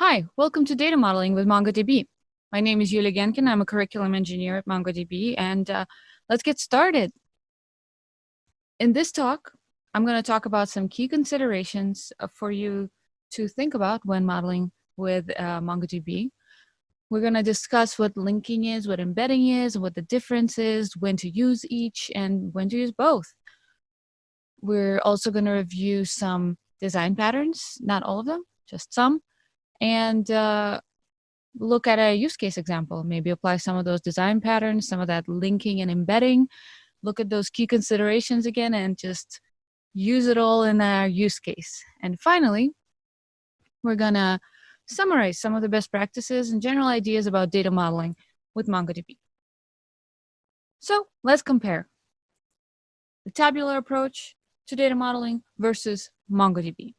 Hi, welcome to Data Modeling with MongoDB. My name is Yulia Genkin. I'm a curriculum engineer at MongoDB, and let's get started. In this talk, I'm going to talk about some key considerations for you to think about when modeling with MongoDB. We're going to discuss what linking is, what embedding is, what the difference is, when to use each, and when to use both. We're also going to review some design patterns, not all of them, just some, and look at a use case example, maybe apply some of those design patterns, some of that linking and embedding, look at those key considerations again, and just use it all in our use case. And finally, we're going to summarize some of the best practices and general ideas about data modeling with MongoDB. So let's compare the tabular approach to data modeling versus MongoDB.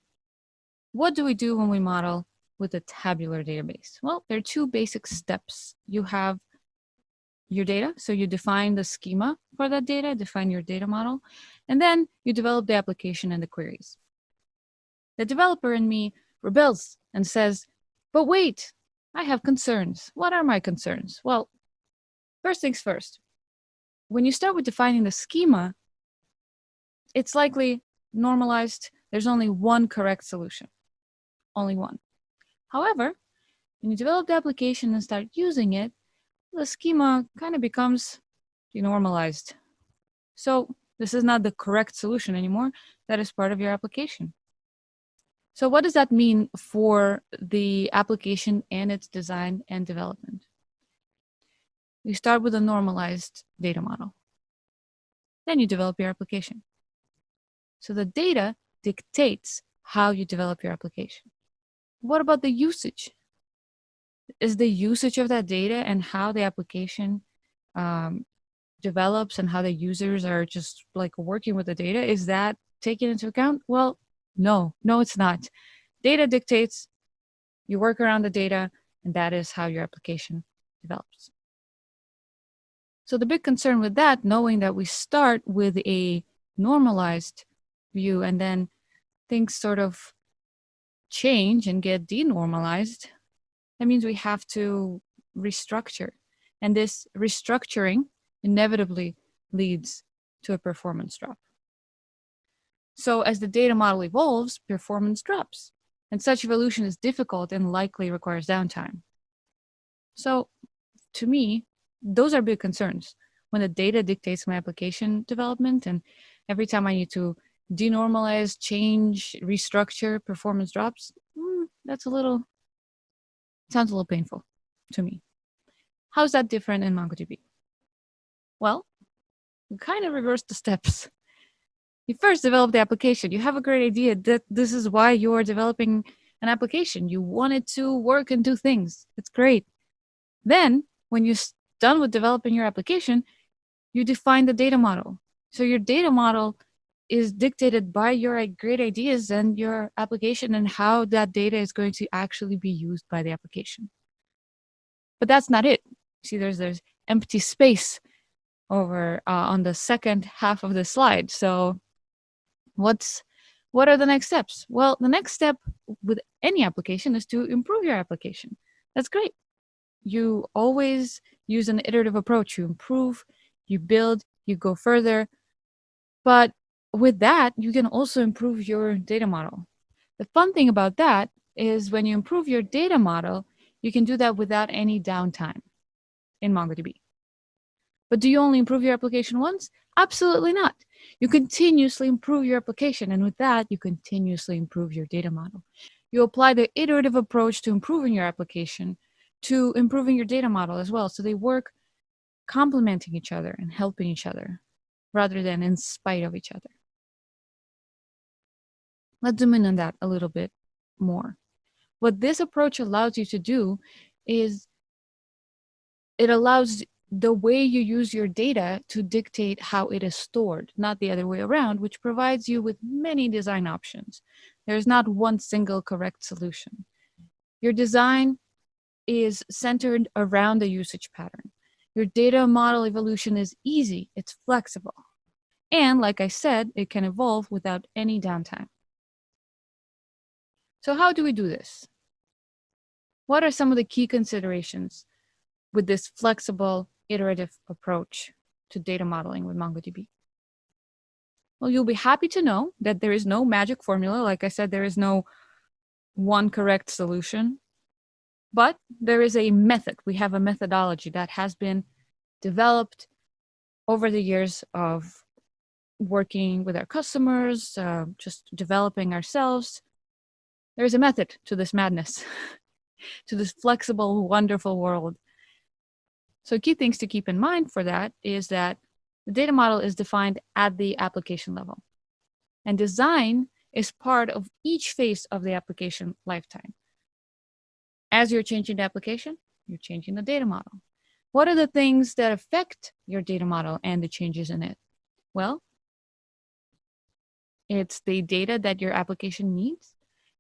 What do we do when we model with a tabular database? Well, there are two basic steps. You have your data, so you define the schema for that data, define your data model, and then you develop the application and the queries. The developer in me rebels and says, but wait, I have concerns. What are my concerns? Well, first things first. When you start with defining the schema, it's likely normalized. There's only one correct solution, only one. However, when you develop the application and start using it, the schema kind of becomes denormalized. So this is not the correct solution anymore. That is part of your application. So what does that mean for the application and its design and development? You start with a normalized data model. Then you develop your application. So the data dictates how you develop your application. What about the usage? Is the usage of that data and how the application develops and how the users are just like working with the data, is that taken into account? Well, no, it's not. Data dictates, you work around the data, and that is how your application develops. So the big concern with that, knowing that we start with a normalized view and then things sort of change and get denormalized, that means we have to restructure. And this restructuring inevitably leads to a performance drop. So as the data model evolves, performance drops. And such evolution is difficult and likely requires downtime. So to me, those are big concerns. When the data dictates my application development, and every time I need to denormalize, change, restructure, performance drops, sounds a little painful to me. How's that different in MongoDB? Well, we kind of reverse the steps. You first develop the application. You have a great idea that this is why you are developing an application. You want it to work and do things. It's great. Then, when you're done with developing your application, you define the data model. So your data model is dictated by your great ideas and your application and how that data is going to actually be used by the application. But that's not it. See, there's empty space over on the second half of the slide. So what are the next steps? Well, the next step with any application is to improve your application. That's great. You always use an iterative approach. You improve, you build, you go further. But with that, you can also improve your data model. The fun thing about that is when you improve your data model, you can do that without any downtime in MongoDB. But do you only improve your application once? Absolutely not. You continuously improve your application, and with that, you continuously improve your data model. You apply the iterative approach to improving your application to improving your data model as well. So they work complementing each other and helping each other rather than in spite of each other. Let's zoom in on that a little bit more. What this approach allows you to do is it allows the way you use your data to dictate how it is stored, not the other way around, which provides you with many design options. There's not one single correct solution. Your design is centered around the usage pattern. Your data model evolution is easy, it's flexible. And like I said, it can evolve without any downtime. So how do we do this? What are some of the key considerations with this flexible, iterative approach to data modeling with MongoDB? Well, you'll be happy to know that there is no magic formula. Like I said, there is no one correct solution, but there is a method. We have a methodology that has been developed over the years of working with our customers, just developing ourselves. There's a method to this madness, to this flexible, wonderful world. So key things to keep in mind for that is that the data model is defined at the application level. And design is part of each phase of the application lifetime. As you're changing the application, you're changing the data model. What are the things that affect your data model and the changes in it? Well, it's the data that your application needs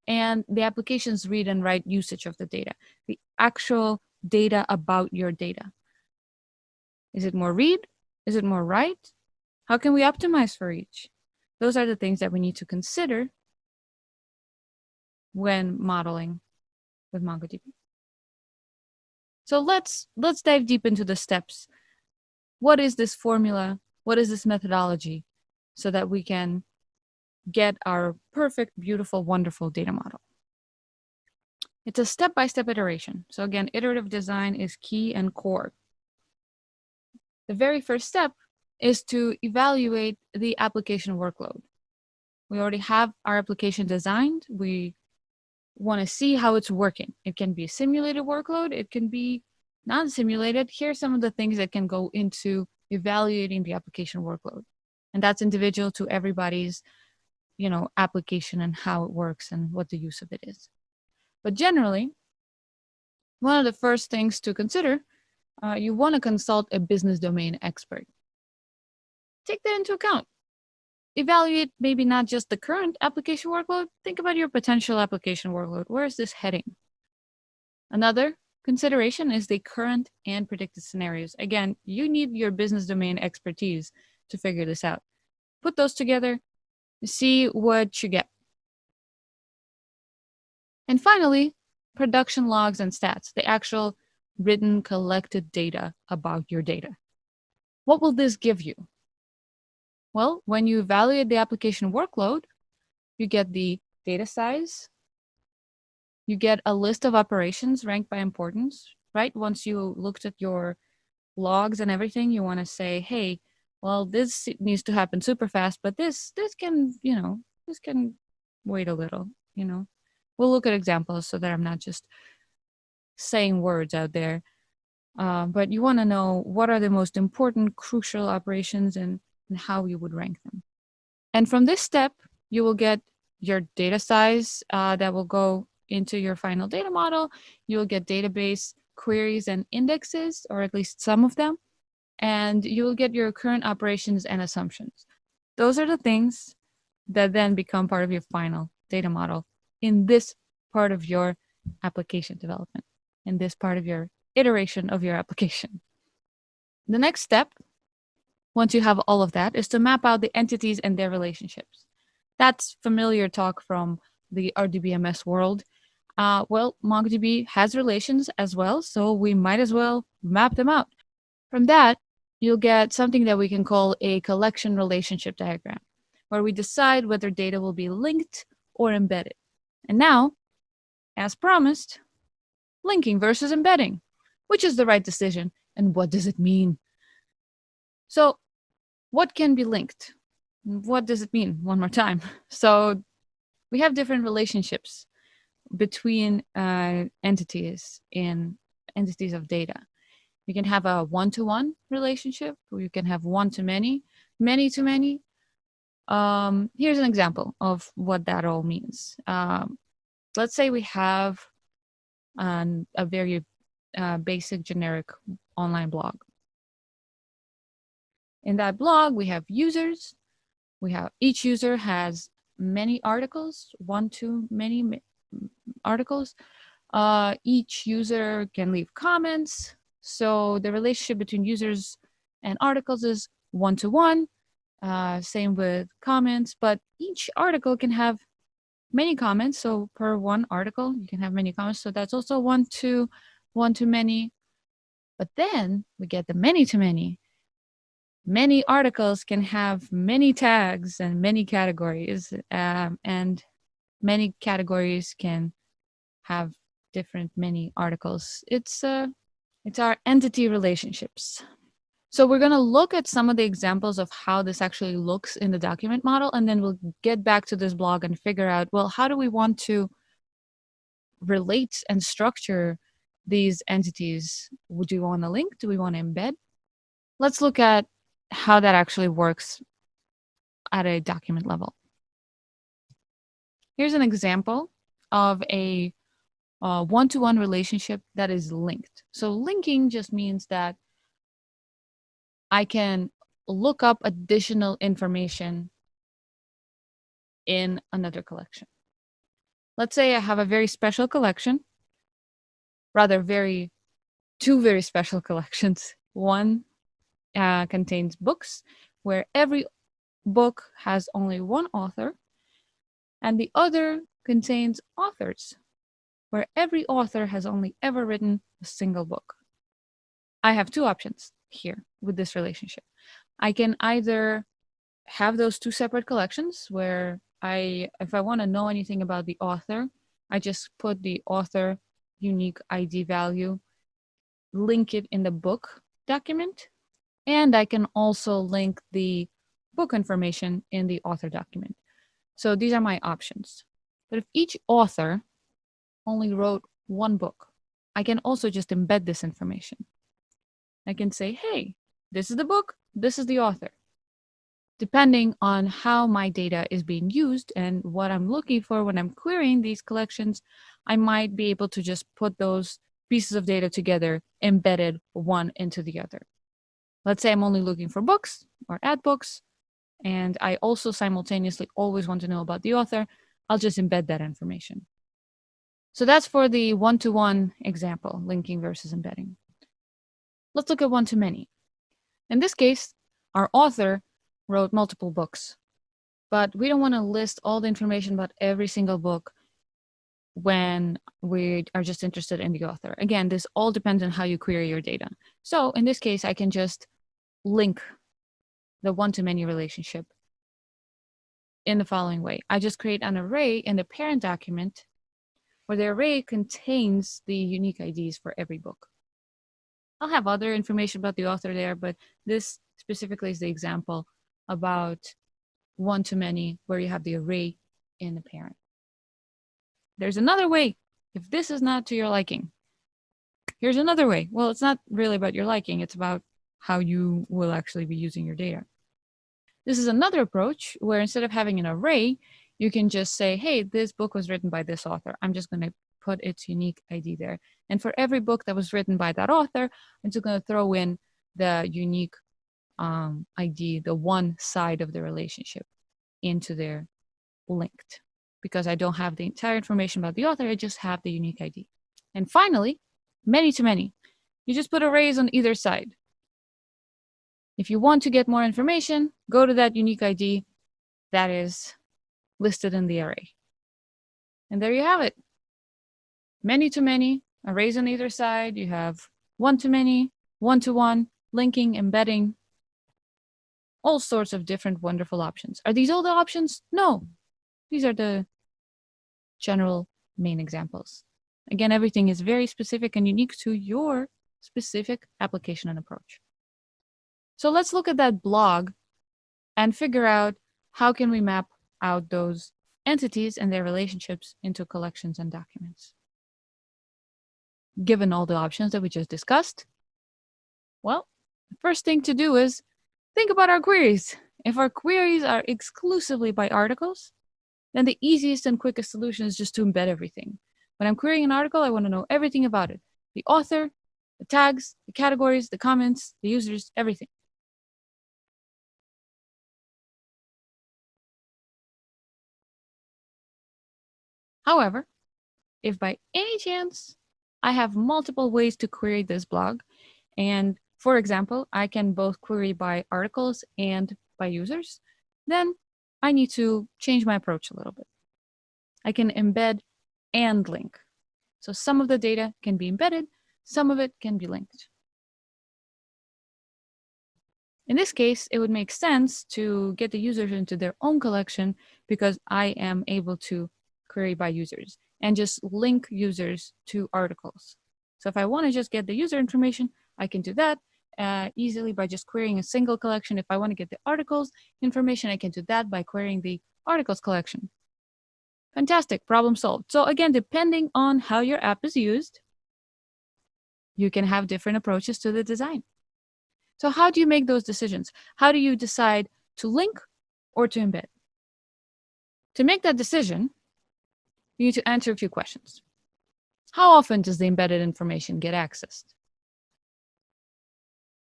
and the application's read and write usage of the data, the actual data about your data. Is it more read? Is it more write? How can we optimize for each? Those are the things that we need to consider when modeling with MongoDB. So let's dive deep into the steps. What is this formula? What is this methodology so that we can get our perfect, beautiful, wonderful data model? It's a step-by-step iteration. So again, iterative design is key and core. The very first step is to evaluate the application workload. We already have our application designed. We want to see how it's working. It can be a simulated workload. It can be non-simulated. Here are some of the things that can go into evaluating the application workload. And that's individual to everybody's, application and how it works and what the use of it is. But generally, one of the first things to consider, you want to consult a business domain expert. Take that into account. Evaluate maybe not just the current application workload. Think about your potential application workload. Where is this heading? Another consideration is the current and predicted scenarios. Again, you need your business domain expertise to figure this out. Put those together, see what you get. And finally, production logs and stats, the actual written collected data about your data. What will this give you? Well, when you evaluate the application workload, you get the data size, you get a list of operations ranked by importance, right? Once you looked at your logs and everything, you want to say, hey, well, this needs to happen super fast, but this can, this can wait a little, We'll look at examples so that I'm not just saying words out there. But you want to know what are the most important, crucial operations and how you would rank them. And from this step, you will get your data size that will go into your final data model. You will get database queries and indexes, or at least some of them. And you will get your current operations and assumptions. Those are the things that then become part of your final data model in this part of your application development, in this part of your iteration of your application. The next step, once you have all of that, is to map out the entities and their relationships. That's familiar talk from the RDBMS world. Well, MongoDB has relations as well, so we might as well map them out. From that, you'll get something that we can call a collection relationship diagram, where we decide whether data will be linked or embedded. And now, as promised, linking versus embedding. Which is the right decision, and what does it mean? So, what can be linked? What does it mean? One more time. So, we have different relationships between entities in entities of data. You can have a one-to-one relationship, or you can have one-to-many, many-to-many. Here's an example of what that all means. Let's say we have a very basic generic online blog. In that blog, we have users. Each user has many articles, one to many articles. Each user can leave comments. So the relationship between users and articles is one-to-one. Same with comments, but each article can have many comments. So per one article, you can have many comments. So that's also one to many. But then we get the many to many. Many articles can have many tags and many categories, and many categories can have different many articles. It's our entity relationships. So we're going to look at some of the examples of how this actually looks in the document model, and then we'll get back to this blog and figure out, well, how do we want to relate and structure these entities? Do we want to link? Do we want to embed? Let's look at how that actually works at a document level. Here's an example of a one-to-one relationship that is linked. So linking just means that I can look up additional information in another collection. Let's say I have a very special collection, rather two very special collections. One contains books where every book has only one author, and the other contains authors where every author has only ever written a single book. I have two options here with this relationship. I can either have those two separate collections where if I want to know anything about the author, I just put the author unique ID value, link it in the book document, and I can also link the book information in the author document. So these are my options. But if each author only wrote one book, I can also just embed this information. I can say, hey, this is the book, this is the author. Depending on how my data is being used and what I'm looking for when I'm querying these collections, I might be able to just put those pieces of data together, embedded one into the other. Let's say I'm only looking for books or add books, and I also simultaneously always want to know about the author. I'll just embed that information. So that's for the one-to-one example, linking versus embedding. Let's look at one-to-many. In this case, our author wrote multiple books, but we don't want to list all the information about every single book when we are just interested in the author. Again, this all depends on how you query your data. So in this case, I can just link the one-to-many relationship in the following way. I just create an array in the parent document where the array contains the unique IDs for every book. I'll have other information about the author there, but this specifically is the example about one-to-many where you have the array in the parent. There's another way. If this is not to your liking, here's another way. Well, it's not really about your liking. It's about how you will actually be using your data. This is another approach where instead of having an array, you can just say, hey, this book was written by this author. I'm just going to put its unique ID there. And for every book that was written by that author, I'm just going to throw in the unique ID, the one side of the relationship into their linked. Because I don't have the entire information about the author, I just have the unique ID. And finally, many to many. You just put arrays on either side. If you want to get more information, go to that unique ID that is listed in the array. And there you have it. Many to many, arrays on either side. You have one to many, one-to-one, linking, embedding, all sorts of different wonderful options. Are these all the options? No. These are the general main examples. Again, everything is very specific and unique to your specific application and approach. So let's look at that blog and figure out how can we map out those entities and their relationships into collections and documents. Given all the options that we just discussed, well, the first thing to do is think about our queries. If our queries are exclusively by articles, then the easiest and quickest solution is just to embed everything. When I'm querying an article, I want to know everything about it. The author, the tags, the categories, the comments, the users, everything. However, if by any chance I have multiple ways to query this blog, and for example, I can both query by articles and by users, then I need to change my approach a little bit. I can embed and link. So some of the data can be embedded, some of it can be linked. In this case, it would make sense to get the users into their own collection because I am able to query by users and just link users to articles. So if I want to just get the user information, I can do that easily by just querying a single collection. If I want to get the articles information, I can do that by querying the articles collection. Fantastic, problem solved. So again, depending on how your app is used, you can have different approaches to the design. So how do you make those decisions? How do you decide to link or to embed? To make that decision, you need to answer a few questions. How often does the embedded information get accessed?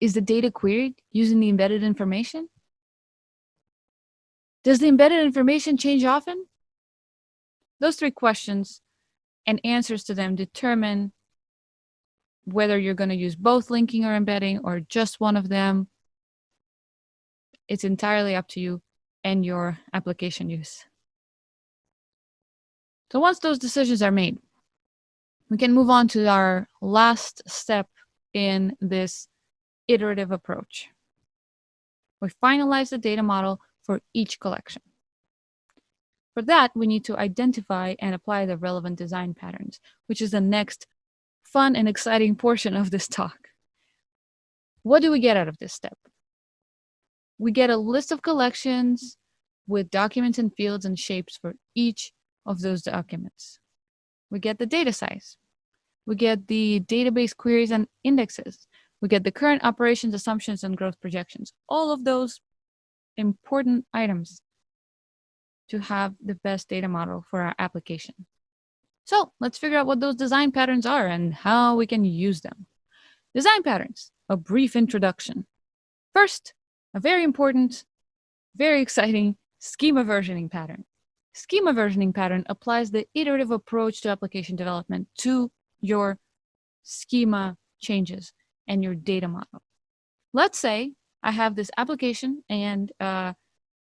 Is the data queried using the embedded information? Does the embedded information change often? Those three questions and answers to them determine whether you're going to use both linking or embedding or just one of them. It's entirely up to you and your application use. So once those decisions are made, we can move on to our last step in this iterative approach. We finalize the data model for each collection. For that, we need to identify and apply the relevant design patterns, which is the next fun and exciting portion of this talk. What do we get out of this step? We get a list of collections with documents and fields and shapes for each of those documents. We get the data size. We get the database queries and indexes. We get the current operations, assumptions, and growth projections. All of those important items to have the best data model for our application. So let's figure out what those design patterns are and how we can use them. Design patterns, a brief introduction. First, a very important, very exciting schema versioning pattern. Schema versioning pattern applies the iterative approach to application development to your schema changes and your data model. Let's say I have this application and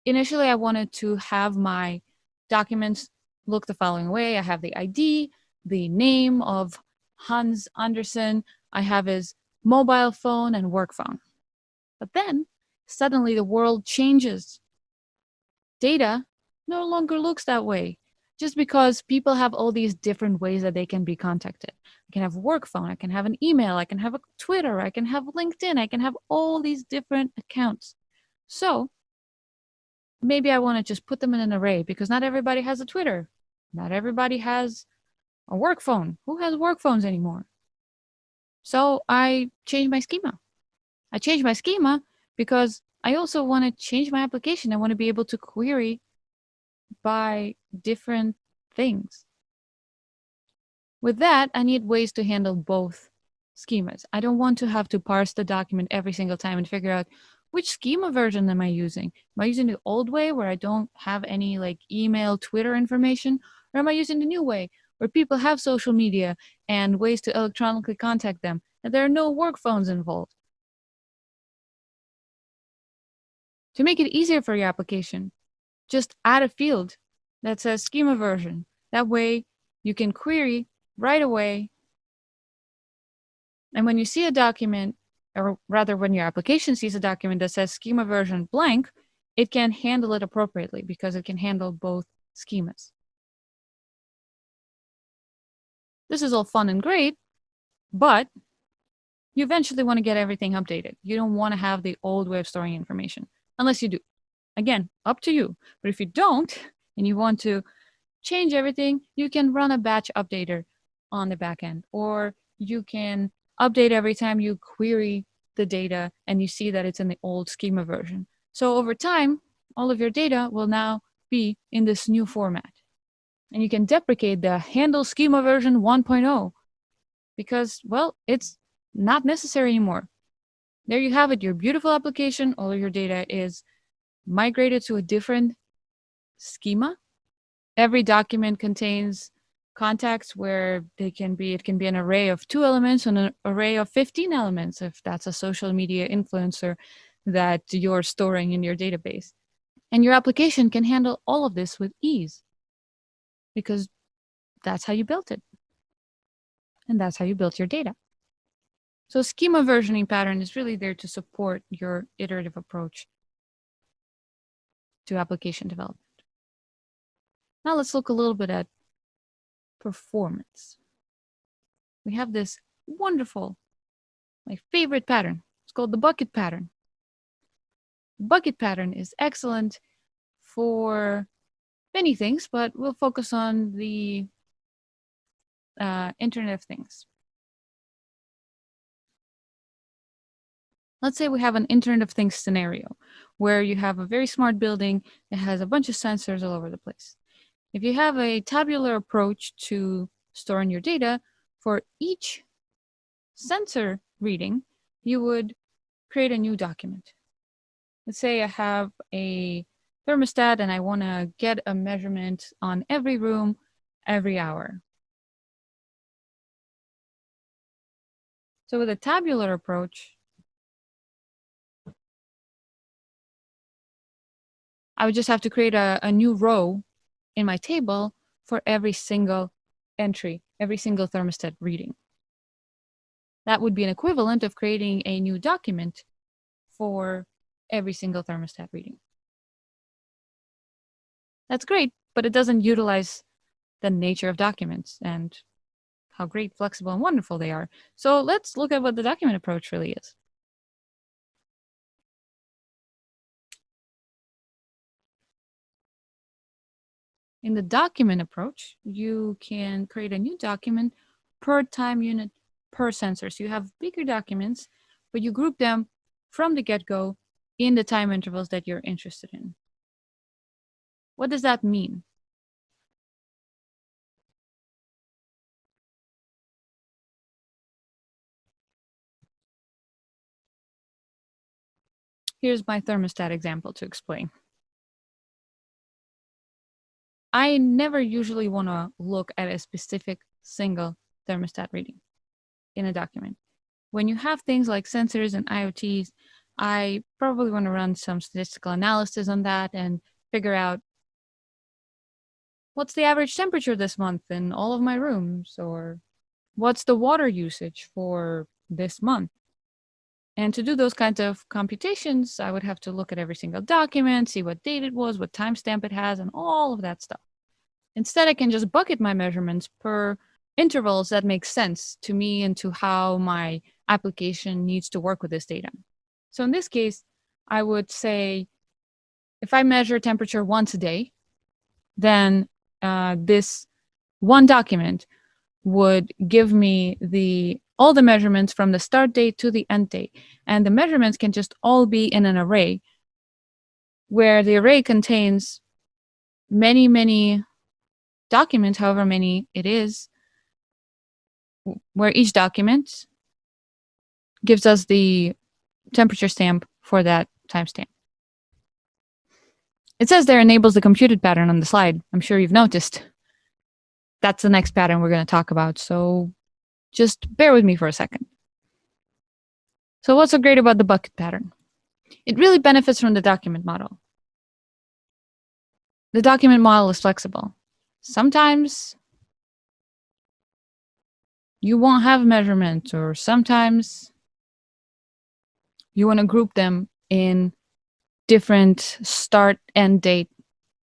initially I wanted to have my documents look the following way. I have the ID, the name of Hans Andersen, I have his mobile phone and work phone. But then suddenly the world changes. Data no longer looks that way just because people have all these different ways that they can be contacted. I can have a work phone, I can have an email, I can have a Twitter, I can have LinkedIn, I can have all these different accounts. So maybe I want to just put them in an array because not everybody has a Twitter. Not everybody has a work phone. Who has work phones anymore? So I changed my schema. I changed my schema because I also want to change my application. I want to be able to query by different things. With that, I need ways to handle both schemas. I don't want to have to parse the document every single time and figure out which schema version am I using? Am I using the old way where I don't have any like email, Twitter information? Or am I using the new way where people have social media and ways to electronically contact them and there are no work phones involved? To make it easier for your application, just add a field that says schema version. That way you can query right away. And when you see a document, or rather when your application sees a document that says schema version blank, it can handle it appropriately because it can handle both schemas. This is all fun and great, but you eventually want to get everything updated. You don't want to have the old way of storing information, unless you do. Again, up to you. But if you don't, and you want to change everything, you can run a batch updater on the back end, or you can update every time you query the data and you see that it's in the old schema version. So over time, all of your data will now be in this new format. And you can deprecate the handle schema version 1.0 because, well, it's not necessary anymore. There you have it, your beautiful application. All of your data is migrated to a different schema. Every document contains contacts where it can be an array of 2 elements and an array of 15 elements if that's a social media influencer that you're storing in your database. And your application can handle all of this with ease. because that's how you built it. And that's how you built your data. So schema versioning pattern is really there to support your iterative approach to application development. Now let's look a little bit at performance. We have this wonderful, my favorite pattern. It's called the bucket pattern. The bucket pattern is excellent for many things, but we'll focus on the Internet of Things. Let's say we have an Internet of Things scenario where you have a very smart building that has a bunch of sensors all over the place. If you have a tabular approach to storing your data, for each sensor reading, you would create a new document. Let's say I have a thermostat and I want to get a measurement on every room every hour. So with a tabular approach, I would just have to create a new row in my table for every single entry, every single thermostat reading. That would be an equivalent of creating a new document for every single thermostat reading. That's great, but it doesn't utilize the nature of documents and how great, flexible, and wonderful they are. So let's look at what the document approach really is. In the document approach, you can create a new document per time unit per sensor. So you have bigger documents, but you group them from the get-go in the time intervals that you're interested in. What does that mean? Here's my thermostat example to explain. I never usually want to look at a specific single thermostat reading in a document. When you have things like sensors and IoTs, I probably want to run some statistical analysis on that and figure out what's the average temperature this month in all of my rooms, or what's the water usage for this month. And to do those kinds of computations, I would have to look at every single document, see what date it was, what timestamp it has, and all of that stuff. Instead, I can just bucket my measurements per intervals that make sense to me and to how my application needs to work with this data. So in this case, I would say, if I measure temperature once a day, then this one document would give me all the measurements from the start date to the end date. And the measurements can just all be in an array, where the array contains many, many documents, however many it is, where each document gives us the temperature stamp for that timestamp. It says there enables the computed pattern on the slide. I'm sure you've noticed. That's the next pattern we're going to talk about. So just bear with me for a second. So what's so great about the bucket pattern? It really benefits from the document model. The document model is flexible. Sometimes you won't have measurements, or sometimes you want to group them in different start and date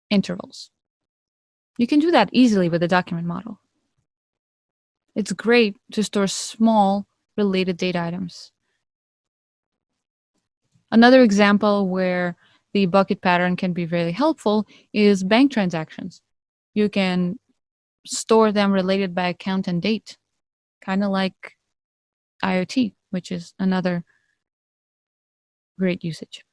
intervals. You can do that easily with the document model. It's great to store small related data items. Another example where the bucket pattern can be really helpful is bank transactions. You can store them related by account and date, kind of like IoT, which is another great usage.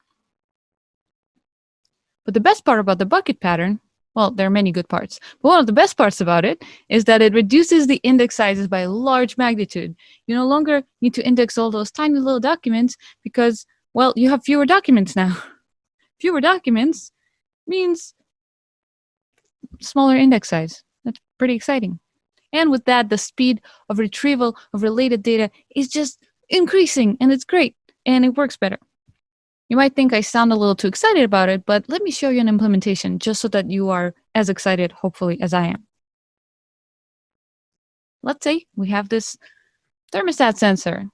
But the best part about the bucket pattern, well, there are many good parts, but one of the best parts about it is that it reduces the index sizes by a large magnitude. You no longer need to index all those tiny little documents because, well, you have fewer documents now. Fewer documents means smaller index size. That's pretty exciting. And with that, the speed of retrieval of related data is just increasing, and it's great, and it works better. You might think I sound a little too excited about it, but let me show you an implementation just so that you are as excited, hopefully, as I am. let's say we have this thermostat sensor.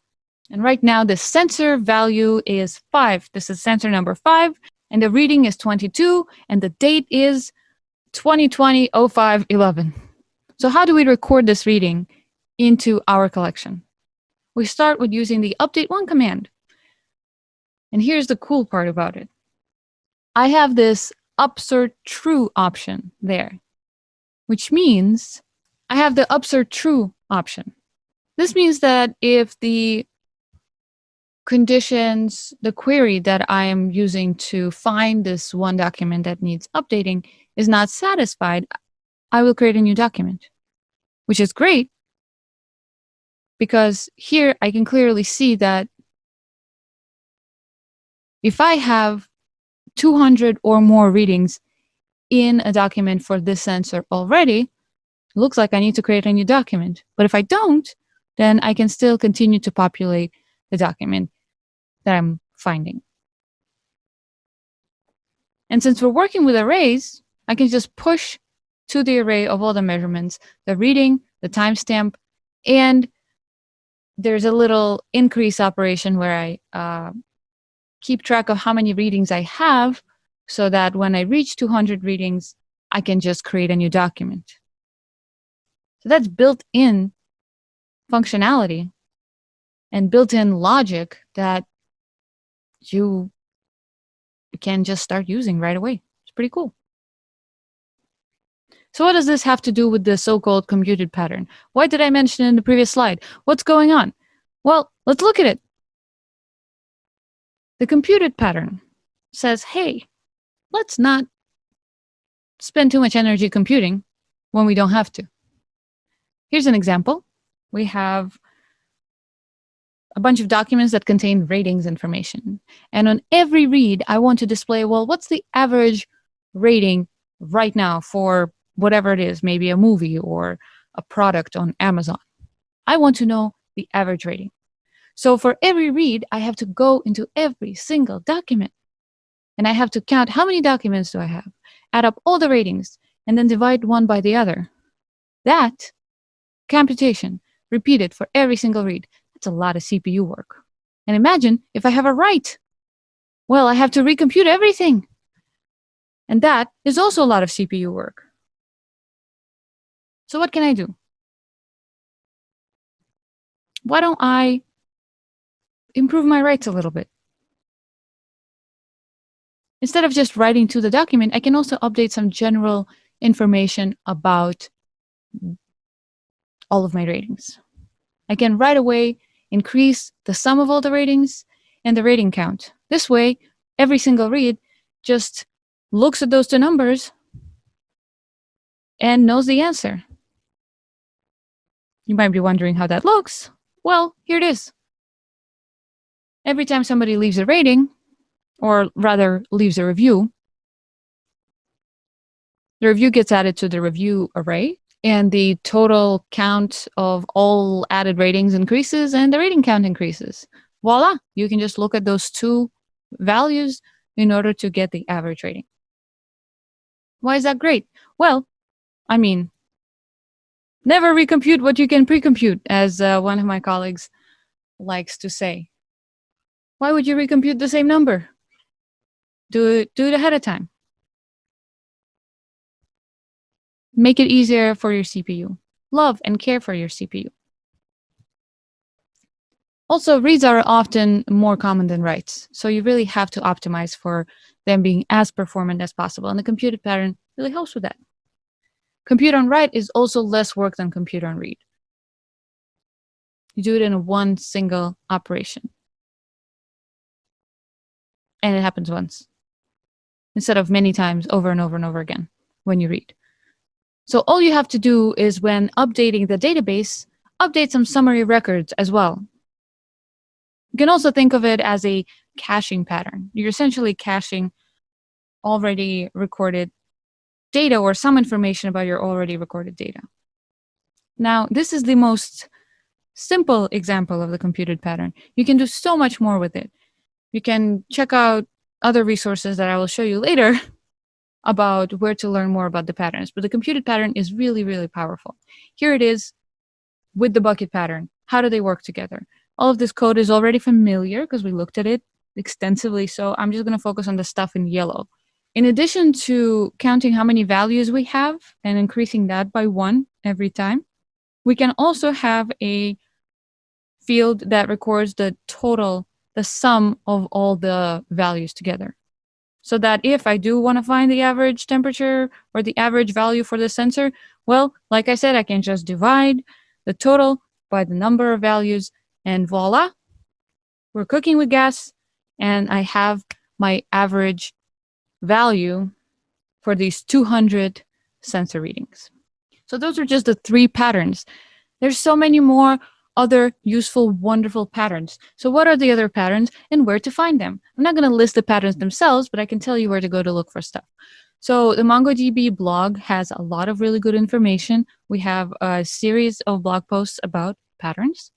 And right now the sensor value is 5. This is sensor number 5. And the reading is 22. And the date is 2020-05-11. So how do we record this reading into our collection? We start with using the update1 command. And here's the cool part about it. I have this upsert true option there, which means I have the upsert true option. This means that if the conditions, the query that I am using to find this one document that needs updating is not satisfied, I will create a new document, which is great because here I can clearly see that if I have 200 or more readings in a document for this sensor already, it looks like I need to create a new document. But if I don't, then I can still continue to populate the document that I'm finding. And since we're working with arrays, I can just push to the array of all the measurements, the reading, the timestamp, and there's a little increase operation where I keep track of how many readings I have so that when I reach 200 readings, I can just create a new document. So that's built-in functionality and built-in logic that you can just start using right away. It's pretty cool. So what does this have to do with the so-called computed pattern? Why did I mention it in the previous slide? What's going on? Well, let's look at it. The computed pattern says, hey, let's not spend too much energy computing when we don't have to. Here's an example. We have a bunch of documents that contain ratings information. And on every read, I want to display, well, what's the average rating right now for whatever it is, maybe a movie or a product on Amazon. I want to know the average rating. So for every read, I have to go into every single document. And I have to count how many documents do I have, add up all the ratings, and then divide one by the other. That computation, repeated for every single read, that's a lot of CPU work. And imagine if I have a write. Well, I have to recompute everything. And that is also a lot of CPU work. So what can I do? Why don't I improve my writes a little bit? Instead of just writing to the document, I can also update some general information about all of my ratings. I can right away increase the sum of all the ratings and the rating count. This way, every single read just looks at those two numbers and knows the answer. You might be wondering how that looks. Well, here it is. Every time somebody leaves a rating, or rather leaves a review, the review gets added to the review array, and the total count of all added ratings increases, and the rating count increases. Voila! You can just look at those two values in order to get the average rating. Why is that great? Well, I mean, never recompute what you can precompute, as one of my colleagues likes to say. Why would you recompute the same number? Do it ahead of time. Make it easier for your CPU. Love and care for your CPU. Also, reads are often more common than writes, so you really have to optimize for them being as performant as possible, and the computed pattern really helps with that. Compute on write is also less work than compute on read. You do it in one single operation. And it happens once, instead of many times over and over and over again when you read. So all you have to do is, when updating the database, update some summary records as well. You can also think of it as a caching pattern. You're essentially caching already recorded data or some information about your already recorded data. Now, this is the most simple example of the computed pattern. You can do so much more with it. You can check out other resources that I will show you later about where to learn more about the patterns. But the computed pattern is really, really powerful. Here it is. with the bucket pattern. How do they work together? All of this code is already familiar because we looked at it extensively, so I'm just going to focus on the stuff in yellow. In addition to counting how many values we have and increasing that by 1 every time, we can also have a field that records the total, the sum of all the values together. So that if I do want to find the average temperature or the average value for the sensor, well, like I said, I can just divide the total by the number of values, and voila, we're cooking with gas, and I have my average value for these 200 sensor readings. So those are just the 3 patterns. There's so many more other useful, wonderful patterns. So what are the other patterns and where to find them? I'm not going to list the patterns themselves, but I can tell you where to go to look for stuff. So the MongoDB blog has a lot of really good information. We have a series of blog posts about patterns.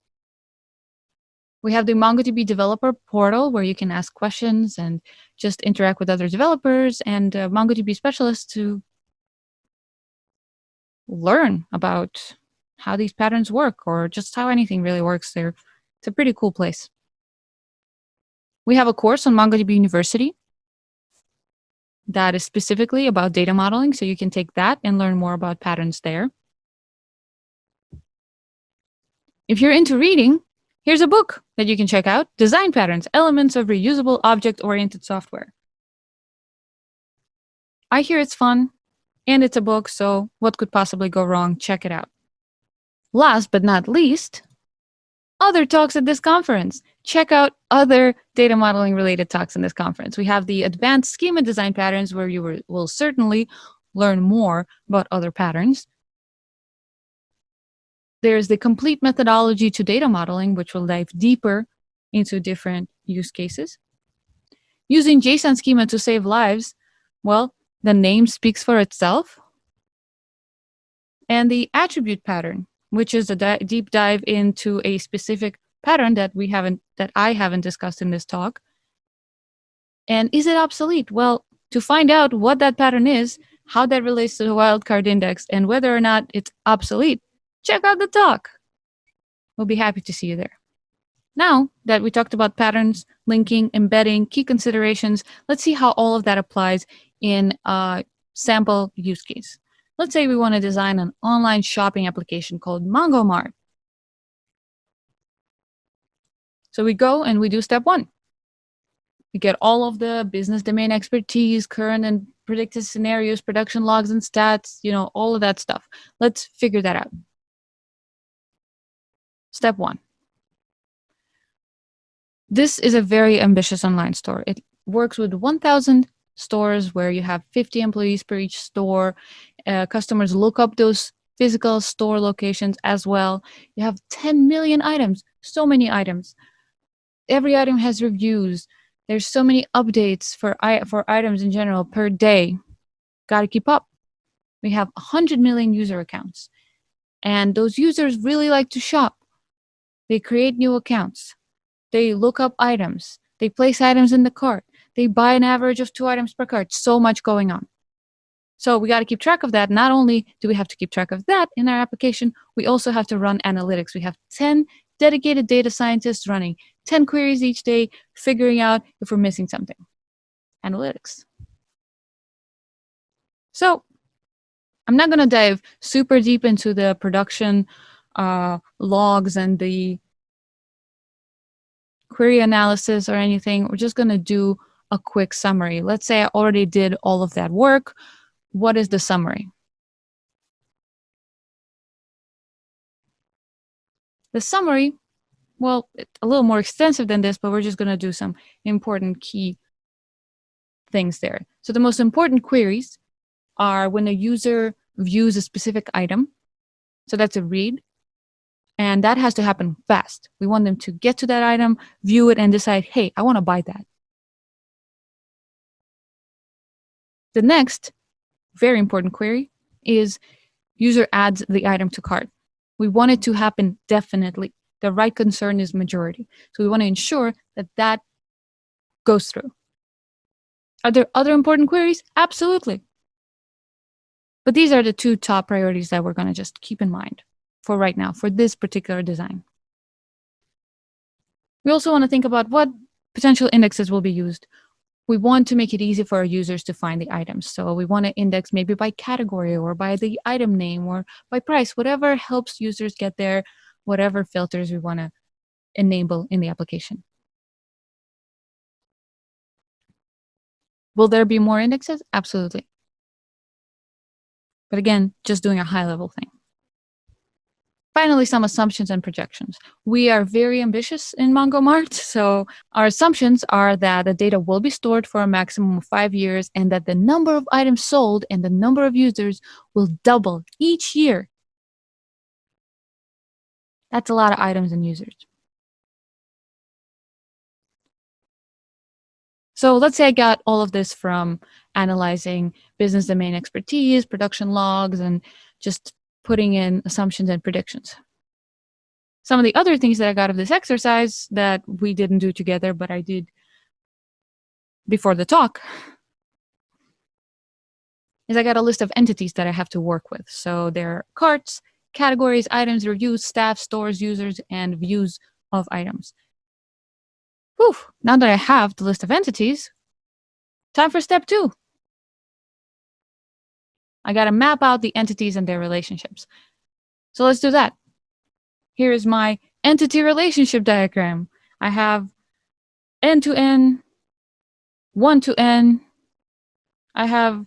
We have the MongoDB developer portal where you can ask questions and just interact with other developers and MongoDB specialists to learn about how these patterns work or just how anything really works there. It's a pretty cool place. We have a course on MongoDB University that is specifically about data modeling, so you can take that and learn more about patterns there. If you're into reading, here's a book that you can check out, Design Patterns, Elements of Reusable Object-Oriented Software. I hear it's fun, and it's a book, so what could possibly go wrong? Check it out. Last but not least, other talks at this conference. Check out other data modeling related talks in this conference. We have the advanced schema design patterns where you will certainly learn more about other patterns. There's the complete methodology to data modeling, which will dive deeper into different use cases. Using JSON schema to save lives, well, the name speaks for itself. And the attribute pattern, which is a deep dive into a specific pattern that I haven't discussed in this talk. And is it obsolete? Well, to find out what that pattern is, how that relates to the wildcard index, and whether or not it's obsolete, check out the talk. We'll be happy to see you there. Now that we talked about patterns, linking, embedding, key considerations, let's see how all of that applies in a sample use case. Let's say we want to design an online shopping application called MongoMart. So we go and we do step 1. We get all of the business domain expertise, current and predicted scenarios, production logs and stats, all of that stuff. Let's figure that out. Step 1. This is a very ambitious online store. It works with 1,000 stores where you have 50 employees per each store. Customers look up those physical store locations as well. You have 10 million items, so many items. Every item has reviews. There's so many updates for items in general per day. Got to keep up. We have 100 million user accounts. And those users really like to shop. They create new accounts. They look up items. They place items in the cart. They buy an average of 2 items per cart. So much going on. So we got to keep track of that. Not only do we have to keep track of that in our application, we also have to run analytics. We have 10 dedicated data scientists running 10 queries each day, figuring out if we're missing something. Analytics. So I'm not going to dive super deep into the production logs and the query analysis or anything. We're just going to do a quick summary. Let's say I already did all of that work. What is the summary? The summary, well, it's a little more extensive than this, but we're just going to do some important key things there. So the most important queries are when a user views a specific item. So that's a read. And that has to happen fast. We want them to get to that item, view it, and decide, hey, I want to buy that. The next very important query is user adds the item to cart. We want it to happen definitely. The right concern is majority. So we want to ensure that that goes through. Are there other important queries? Absolutely. But these are the 2 top priorities that we're going to just keep in mind for right now, for this particular design. We also want to think about what potential indexes will be used. We want to make it easy for our users to find the items. So we want to index maybe by category or by the item name or by price, whatever helps users get there, whatever filters we want to enable in the application. Will there be more indexes? Absolutely. But again, just doing a high-level thing. Finally, some assumptions and projections. We are very ambitious in MongoMart, so our assumptions are that the data will be stored for a maximum of 5 years and that the number of items sold and the number of users will double each year. That's a lot of items and users. So let's say I got all of this from analyzing business domain expertise, production logs, and just putting in assumptions and predictions. Some of the other things that I got of this exercise that we didn't do together, but I did before the talk, is I got a list of entities that I have to work with. So there are carts, categories, items, reviews, staff, stores, users, and views of items. Whew, now that I have the list of entities, time for step 2. I got to map out the entities and their relationships. So let's do that. Here is my entity relationship diagram. I have N to N, 1 to N. I have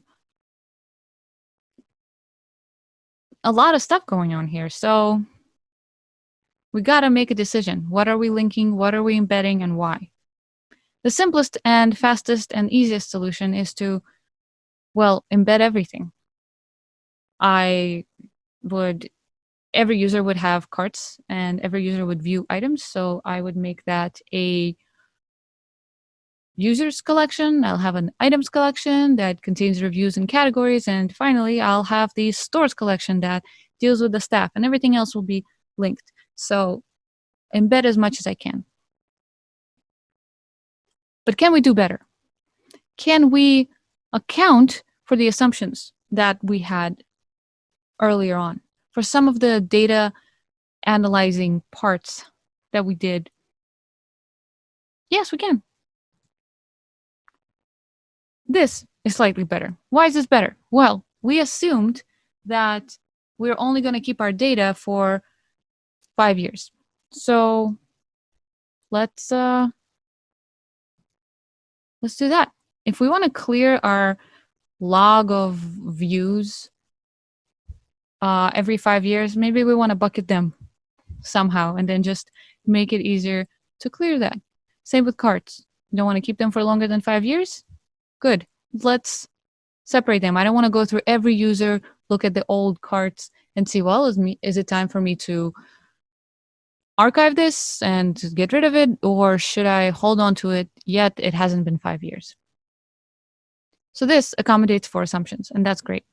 a lot of stuff going on here. So we got to make a decision. What are we linking? What are we embedding? And why? The simplest and fastest and easiest solution is to, well, embed everything. Every user would have carts and every user would view items. So I would make that a users collection. I'll have an items collection that contains reviews and categories. And finally, I'll have the stores collection that deals with the staff, and everything else will be linked. So embed as much as I can. But can we do better? Can we account for the assumptions that we had earlier on? For some of the data analyzing parts that we did? Yes, we can. This is slightly better. Why is this better? Well, we assumed that we're only going to keep our data for 5 years. So let's do that. If we want to clear our log of views every 5 years, maybe we want to bucket them somehow and then just make it easier to clear that. Same with carts. You don't want to keep them for longer than 5 years? Good. Let's separate them. I don't want to go through every user, look at the old carts and see, well, is it time for me to archive this and get rid of it, or should I hold on to it yet it hasn't been 5 years? So this accommodates for assumptions, and that's great.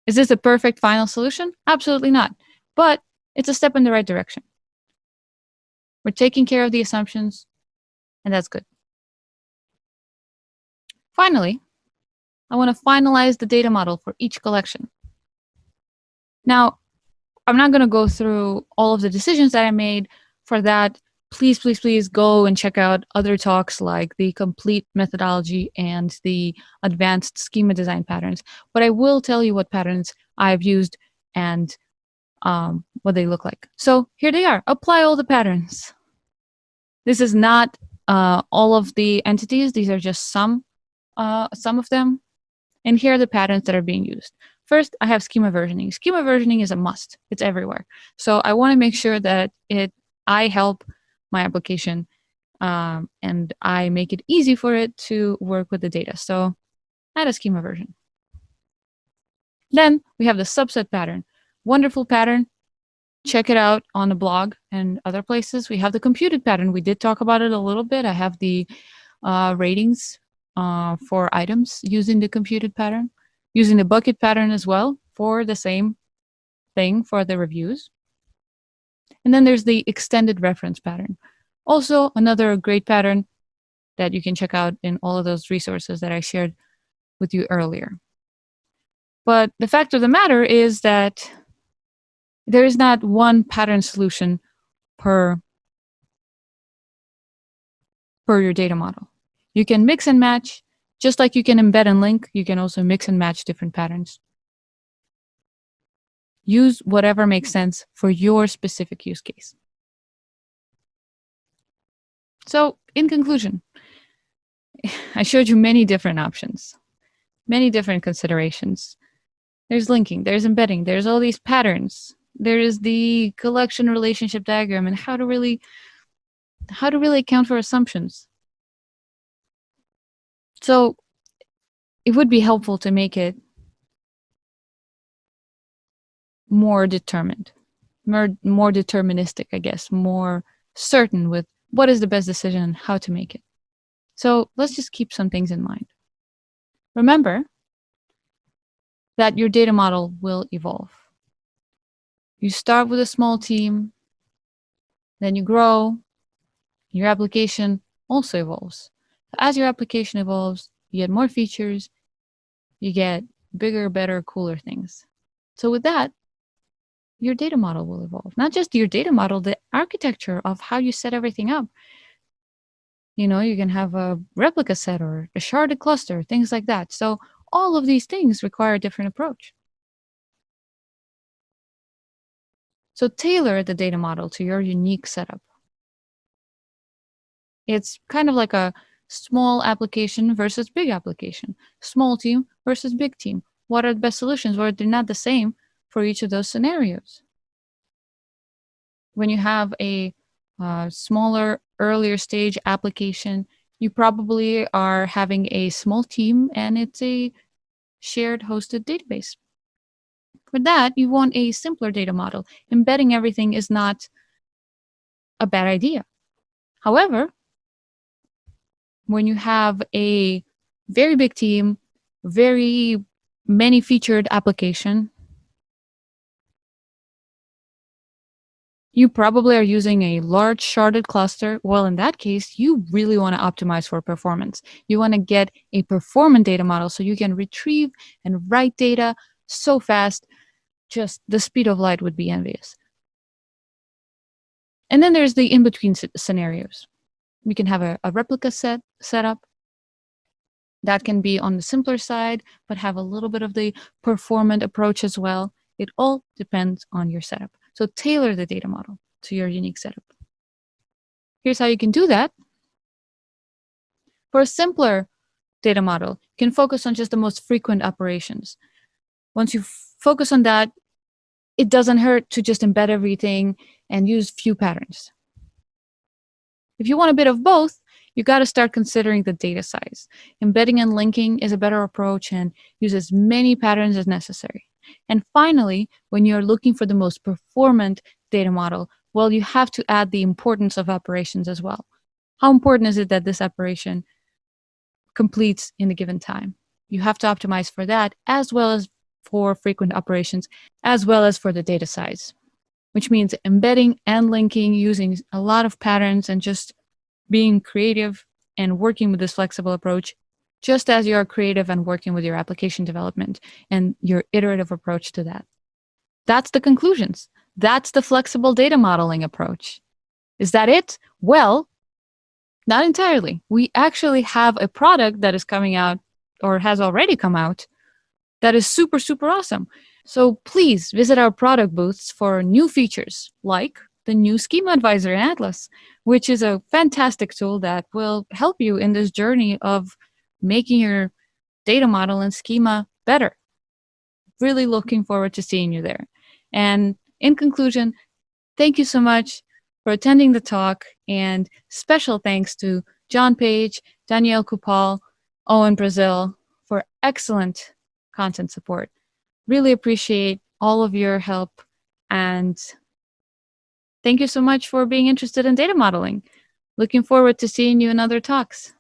Is this a perfect final solution? Absolutely not. But it's a step in the right direction. We're taking care of the assumptions, and that's good. Finally, I want to finalize the data model for each collection. Now, I'm not going to go through all of the decisions that I made. For that, please, please, please go and check out other talks like the complete methodology and the advanced schema design patterns. But I will tell you what patterns I've used and what they look like. So here they are. Apply all the patterns. This is not all of the entities. These are just some of them. And here are the patterns that are being used. First, I have schema versioning. Schema versioning is a must. It's everywhere. So I want to make sure that I help my application and I make it easy for it to work with the data. So add a schema version. Then we have the subset pattern. Wonderful pattern. Check it out on the blog and other places. We have the computed pattern. We did talk about it a little bit. I have the ratings for items using the computed pattern, using the bucket pattern as well for the same thing for the reviews. And then there's the extended reference pattern. Also, another great pattern that you can check out in all of those resources that I shared with you earlier. But the fact of the matter is that There is not one pattern solution per your data model. You can mix and match, just like you can embed and link, you can also mix and match different patterns. Use whatever makes sense for your specific use case. So, in conclusion, I showed you many different options, many different considerations. There's linking, there's embedding, there's all these patterns. There is the collection relationship diagram and how to really account for assumptions. So it would be helpful to make it more determined, more deterministic, I guess, more certain with what is the best decision and how to make it. So let's just keep some things in mind. Remember that your data model will evolve. You start with a small team, then you grow, your application also evolves. As your application evolves, you get more features, you get bigger, better, cooler things. So with that, your data model will evolve. Not just your data model, the architecture of how you set everything up. You know, you can have a replica set or a sharded cluster, things like that. So all of these things require a different approach. So tailor the data model to your unique setup. It's kind of like a small application versus big application, small team versus big team. What are the best solutions? Or they're not the same for each of those scenarios. When you have a smaller, earlier stage application, you probably are having a small team and it's a shared hosted database. For that, you want a simpler data model. Embedding everything is not a bad idea. However, when you have a very big team, very many featured application, you probably are using a large sharded cluster. Well, in that case, you really want to optimize for performance. You want to get a performant data model so you can retrieve and write data so fast, just the speed of light would be envious. And then there's the in-between scenarios. We can have a replica setup that can be on the simpler side, but have a little bit of the performant approach as well. It all depends on your setup. So tailor the data model to your unique setup. Here's how you can do that. For a simpler data model, you can focus on just the most frequent operations. Once you focus on that, it doesn't hurt to just embed everything and use few patterns. If you want a bit of both, you got to start considering the data size. Embedding and linking is a better approach and use as many patterns as necessary. And finally, when you're looking for the most performant data model, well, you have to add the importance of operations as well. How important is it that this operation completes in a given time? You have to optimize for that as well as for frequent operations, as well as for the data size, which means embedding and linking using a lot of patterns and just being creative and working with this flexible approach, just as you are creative and working with your application development and your iterative approach to that. That's the conclusions. That's the flexible data modeling approach. Is that it? Well, not entirely. We actually have a product that is coming out or has already come out that is super, super awesome. So please visit our product booths for new features like the new Schema Advisor in Atlas, which is a fantastic tool that will help you in this journey of making your data model and schema better. Really looking forward to seeing you there. And in conclusion, thank you so much for attending the talk, and special thanks to John Page, Danielle Kupal, Owen Brazil for excellent content support. Really appreciate all of your help, and thank you so much for being interested in data modeling. Looking forward to seeing you in other talks.